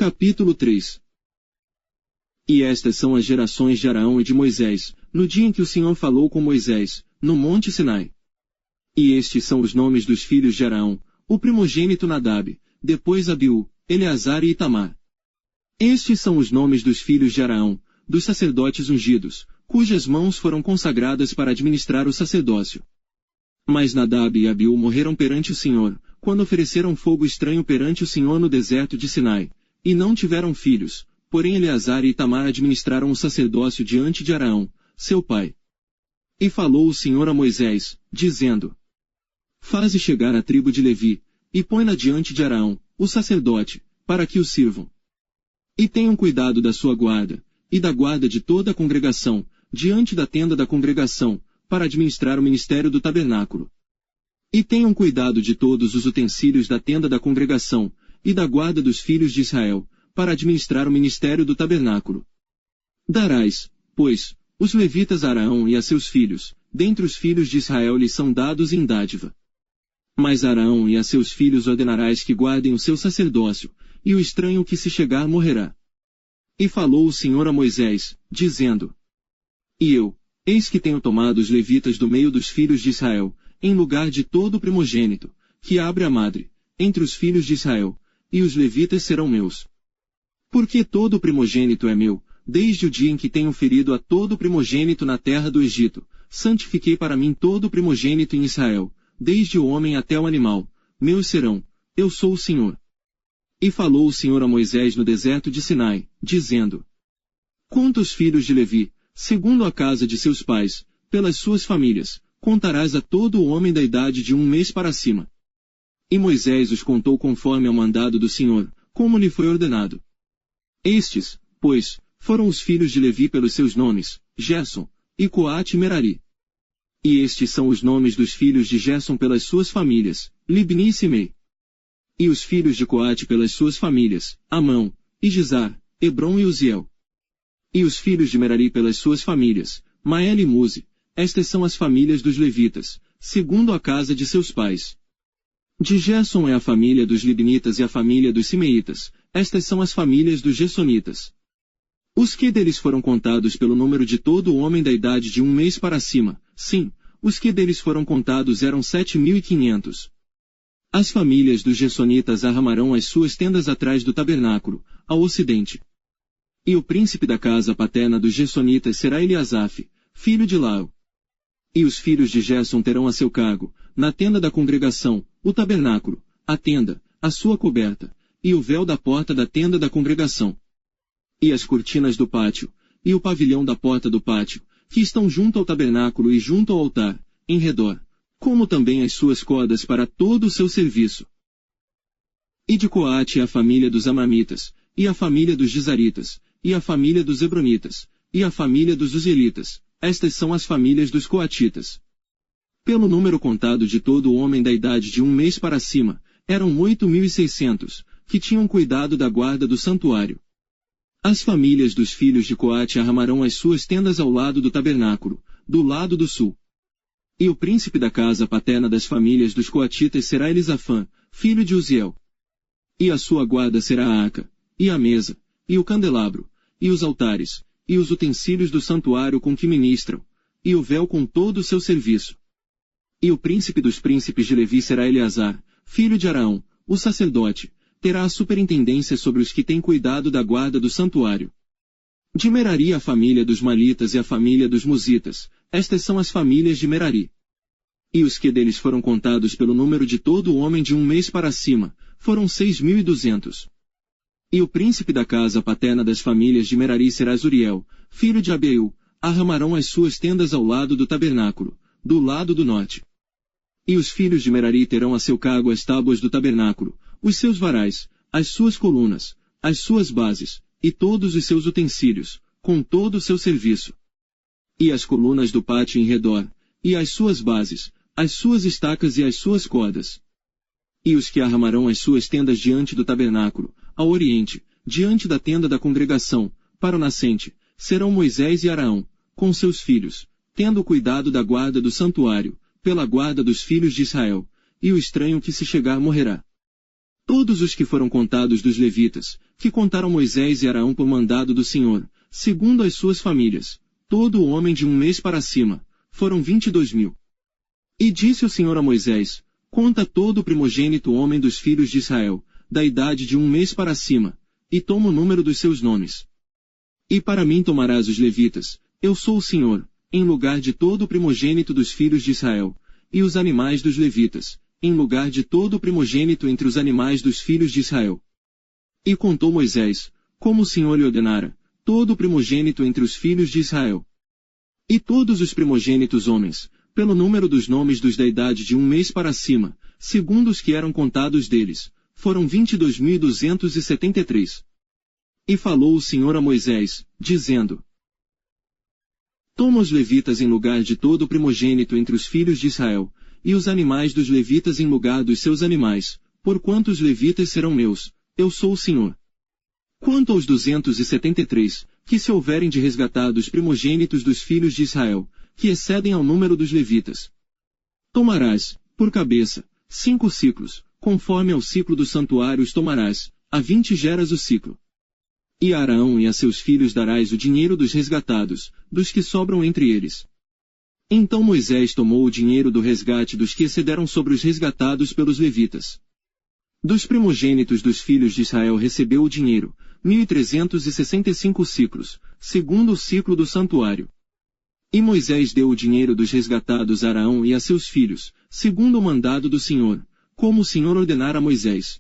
Capítulo 3. E estas são as gerações de Arão e de Moisés, no dia em que o Senhor falou com Moisés, no monte Sinai. E estes são os nomes dos filhos de Arão, o primogênito Nadab, depois Abiú, Eleazar e Itamar. Estes são os nomes dos filhos de Arão, dos sacerdotes ungidos, cujas mãos foram consagradas para administrar o sacerdócio. Mas Nadab e Abiú morreram perante o Senhor, quando ofereceram fogo estranho perante o Senhor no deserto de Sinai, e não tiveram filhos, porém Eleazar e Itamar administraram o sacerdócio diante de Arão, seu pai. E falou o Senhor a Moisés, dizendo: Faze chegar a tribo de Levi, e põe-na diante de Arão, o sacerdote, para que o sirvam. E tenham cuidado da sua guarda, e da guarda de toda a congregação, diante da tenda da congregação, para administrar o ministério do tabernáculo. E tenham cuidado de todos os utensílios da tenda da congregação, e da guarda dos filhos de Israel, para administrar o ministério do tabernáculo. Darás, pois, os levitas a Arão e a seus filhos, dentre os filhos de Israel lhes são dados em dádiva. Mas Arão e a seus filhos ordenarás que guardem o seu sacerdócio, e o estranho que se chegar morrerá. E falou o Senhor a Moisés, dizendo: E eu, eis que tenho tomado os levitas do meio dos filhos de Israel, em lugar de todo o primogênito, que abre a madre, entre os filhos de Israel, e os levitas serão meus. Porque todo o primogênito é meu, desde o dia em que tenho ferido a todo o primogênito na terra do Egito, santifiquei para mim todo o primogênito em Israel, desde o homem até o animal, meus serão, eu sou o Senhor. E falou o Senhor a Moisés no deserto de Sinai, dizendo: Conta os filhos de Levi, segundo a casa de seus pais, pelas suas famílias, contarás a todo o homem da idade de 1 mês para cima. E Moisés os contou conforme ao mandado do Senhor, como lhe foi ordenado. Estes, pois, foram os filhos de Levi pelos seus nomes, Gerson, e Coate e Merari. E estes são os nomes dos filhos de Gerson pelas suas famílias, Libni e Simei. E os filhos de Coate pelas suas famílias, Amão, Izar, Hebron e Uziel. E os filhos de Merari pelas suas famílias, Mael e Muzi. Estas são as famílias dos levitas, segundo a casa de seus pais. De Gerson é a família dos Libnitas e a família dos Simeitas. Estas são as famílias dos Gersonitas. Os que deles foram contados pelo número de todo o homem da idade de 1 mês para cima, sim, os que deles foram contados eram 7.500. As famílias dos Gersonitas arramarão as suas tendas atrás do tabernáculo, ao ocidente. E o príncipe da casa paterna dos Gersonitas será Eliasaf, filho de Lau. E os filhos de Gerson terão a seu cargo, na tenda da congregação, o tabernáculo, a tenda, a sua coberta, e o véu da porta da tenda da congregação. E as cortinas do pátio, e o pavilhão da porta do pátio, que estão junto ao tabernáculo e junto ao altar, em redor, como também as suas cordas para todo o seu serviço. E de Coate a família dos Amamitas, e a família dos Gizaritas, e a família dos Hebronitas, e a família dos Uzielitas. Estas são as famílias dos Coatitas. Pelo número contado de todo o homem da idade de 1 mês para cima, eram 8.600, que tinham cuidado da guarda do santuário. As famílias dos filhos de Coate arramarão as suas tendas ao lado do tabernáculo, do lado do sul. E o príncipe da casa paterna das famílias dos Coatitas será Elisafã, filho de Uziel. E a sua guarda será a arca, e a mesa, e o candelabro, e os altares, e os utensílios do santuário com que ministram, e o véu com todo o seu serviço. E o príncipe dos príncipes de Levi será Eleazar, filho de Arão, o sacerdote, terá a superintendência sobre os que têm cuidado da guarda do santuário. De Merari a família dos Malitas e a família dos Musitas, estas são as famílias de Merari. E os que deles foram contados pelo número de todo o homem de 1 mês para cima, foram 6.200. E o príncipe da casa paterna das famílias de Merari será Zuriel, filho de Abiú, arramarão as suas tendas ao lado do tabernáculo, do lado do norte. E os filhos de Merari terão a seu cargo as tábuas do tabernáculo, os seus varais, as suas colunas, as suas bases, e todos os seus utensílios, com todo o seu serviço. E as colunas do pátio em redor, e as suas bases, as suas estacas e as suas cordas. E os que arramarão as suas tendas diante do tabernáculo, ao oriente, diante da tenda da congregação, para o nascente, serão Moisés e Arão, com seus filhos, tendo cuidado da guarda do santuário, pela guarda dos filhos de Israel, e o estranho que se chegar morrerá. Todos os que foram contados dos levitas, que contaram Moisés e Arão por mandado do Senhor, segundo as suas famílias, todo o homem de 1 mês para cima, foram 22.000. E disse o Senhor a Moisés, conta todo o primogênito homem dos filhos de Israel, da idade de 1 mês para cima, e toma o número dos seus nomes. E para mim tomarás os levitas, eu sou o Senhor, em lugar de todo o primogênito dos filhos de Israel, e os animais dos levitas, em lugar de todo o primogênito entre os animais dos filhos de Israel. E contou Moisés, como o Senhor lhe ordenara, todo o primogênito entre os filhos de Israel. E todos os primogênitos homens, pelo número dos nomes dos da idade de 1 mês para cima, segundo os que eram contados deles, foram 22.273. E falou o Senhor a Moisés, dizendo: Toma os levitas em lugar de todo o primogênito entre os filhos de Israel, e os animais dos levitas em lugar dos seus animais, porquanto os levitas serão meus, eu sou o Senhor. Quanto aos 273, que se houverem de resgatar dos primogênitos dos filhos de Israel, que excedem ao número dos levitas, tomarás, por cabeça, 5 ciclos, conforme ao ciclo dos santuários tomarás, a 20 geras o ciclo. E a Arão e a seus filhos darás o dinheiro dos resgatados, dos que sobram entre eles. Então Moisés tomou o dinheiro do resgate dos que excederam sobre os resgatados pelos levitas. Dos primogênitos dos filhos de Israel recebeu o dinheiro, 1.365 ciclos, segundo o ciclo do santuário. E Moisés deu o dinheiro dos resgatados a Arão e a seus filhos, segundo o mandado do Senhor, como o Senhor ordenara a Moisés.